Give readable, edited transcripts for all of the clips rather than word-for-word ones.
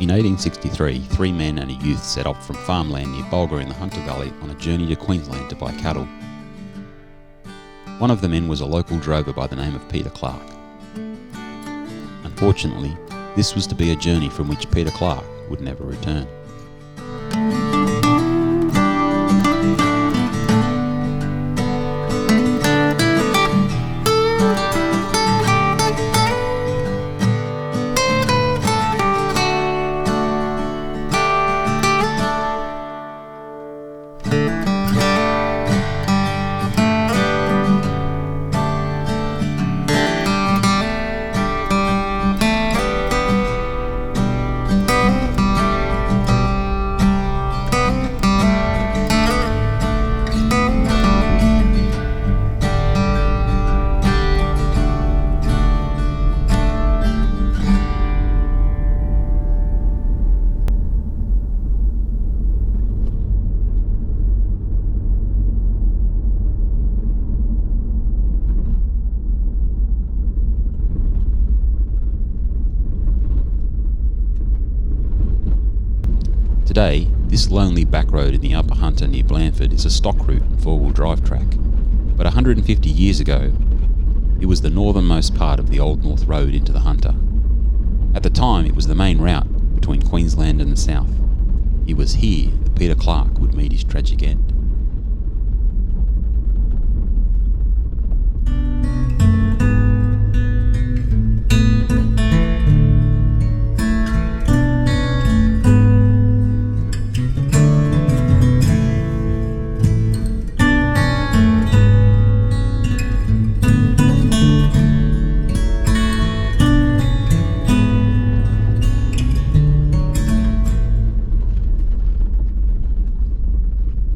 In 1863, 3 men and a youth set off from farmland near Bulga in the Hunter Valley on a journey to Queensland to buy cattle. One of the men was a local drover by the name of Peter Clark. Unfortunately, this was to be a journey from which Peter Clark would never return. Today, this lonely back road in the Upper Hunter near Blandford is a stock route and four-wheel drive track, but 150 years ago, it was the northernmost part of the Old North Road into the Hunter. At the time, it was the main route between Queensland and the south. It was here that Peter Clark would meet his tragic end.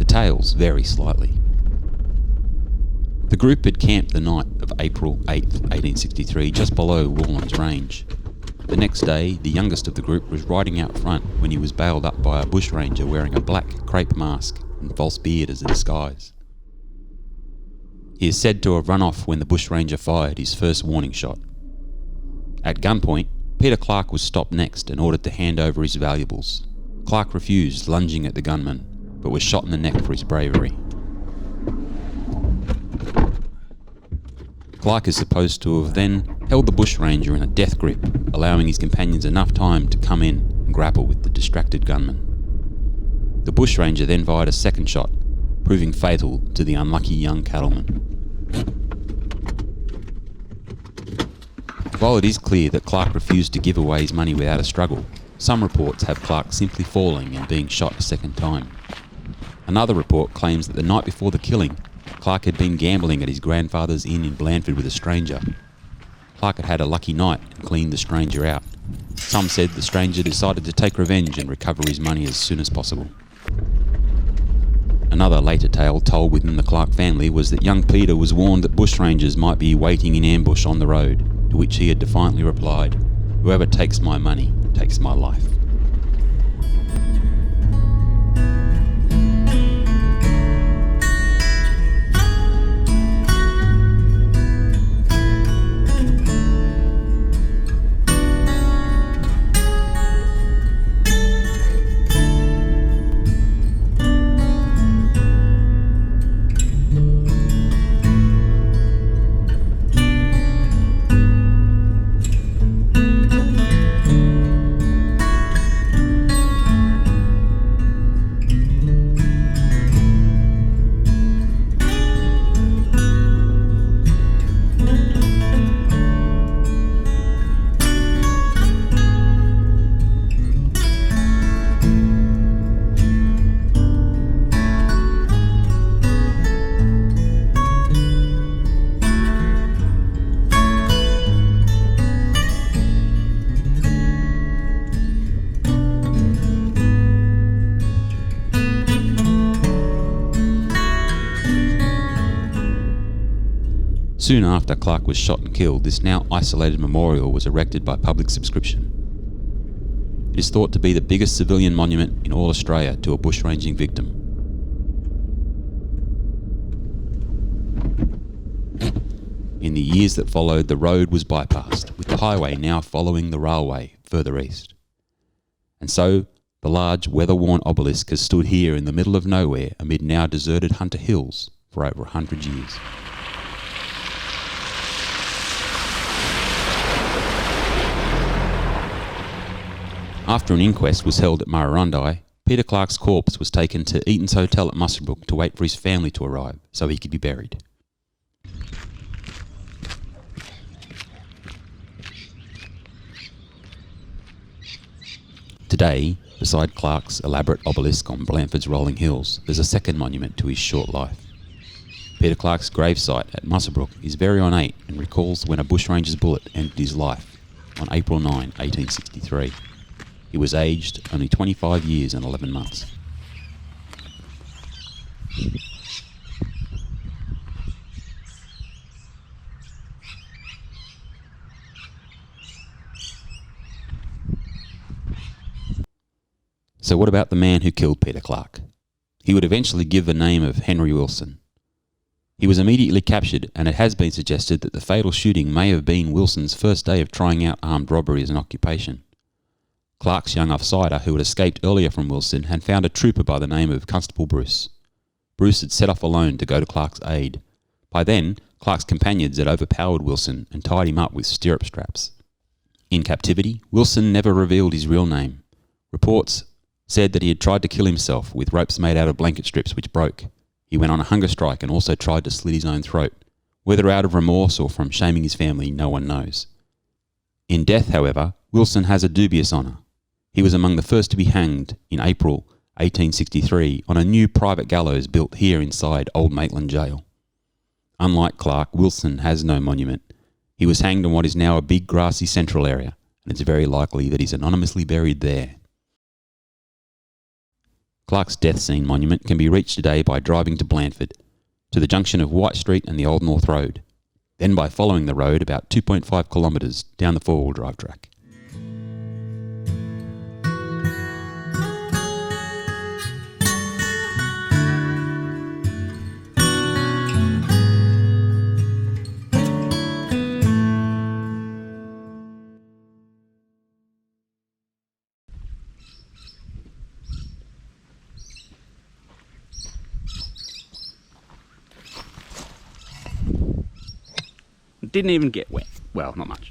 Tales vary slightly. The group had camped the night of April 8th, 1863, just below Rawlins Range. The next day, the youngest of the group was riding out front when he was bailed up by a bushranger wearing a black crepe mask and false beard as a disguise. He is said to have run off when the bushranger fired his first warning shot. At gunpoint, Peter Clark was stopped next and ordered to hand over his valuables. Clark refused, lunging at the gunman, but was shot in the neck for his bravery. Clark is supposed to have then held the bushranger in a death grip, allowing his companions enough time to come in and grapple with the distracted gunman. The bushranger then fired a second shot, proving fatal to the unlucky young cattleman. While it is clear that Clark refused to give away his money without a struggle, some reports have Clark simply falling and being shot a second time. Another report claims that the night before the killing, Clark had been gambling at his grandfather's inn in Blandford with a stranger. Clark had had a lucky night and cleaned the stranger out. Some said the stranger decided to take revenge and recover his money as soon as possible. Another later tale told within the Clark family was that young Peter was warned that bushrangers might be waiting in ambush on the road, to which he had defiantly replied, "Whoever takes my money takes my life." Soon after Clark was shot and killed, this now isolated memorial was erected by public subscription. It is thought to be the biggest civilian monument in all Australia to a bushranging victim. In the years that followed, the road was bypassed, with the highway now following the railway further east. And so the large, weather-worn obelisk has stood here in the middle of nowhere amid now deserted Hunter Hills for over 100 years. After an inquest was held at Murrurundi, Peter Clark's corpse was taken to Eaton's Hotel at Muswellbrook to wait for his family to arrive so he could be buried. Today, beside Clark's elaborate obelisk on Blandford's rolling hills, there's a second monument to his short life. Peter Clark's gravesite at Muswellbrook is very ornate and recalls when a bushranger's bullet ended his life on April 9, 1863. He was aged only 25 years and 11 months. So what about the man who killed Peter Clark? He would eventually give the name of Henry Wilson. He was immediately captured, and it has been suggested that the fatal shooting may have been Wilson's first day of trying out armed robbery as an occupation. Clark's young offsider, who had escaped earlier from Wilson, had found a trooper by the name of Constable Bruce. Bruce had set off alone to go to Clark's aid. By then, Clark's companions had overpowered Wilson and tied him up with stirrup straps. In captivity, Wilson never revealed his real name. Reports said that he had tried to kill himself with ropes made out of blanket strips which broke. He went on a hunger strike and also tried to slit his own throat. Whether out of remorse or from shaming his family, no one knows. In death, however, Wilson has a dubious honour. He was among the first to be hanged in April 1863 on a new private gallows built here inside Old Maitland Jail. Unlike Clark, Wilson has no monument. He was hanged on what is now a big grassy central area, and it's very likely that he's anonymously buried there. Clark's death scene monument can be reached today by driving to Blandford, to the junction of White Street and the Old North Road, then by following the road about 2.5 kilometres down the four-wheel drive track. Didn't even get wet. Well, not much.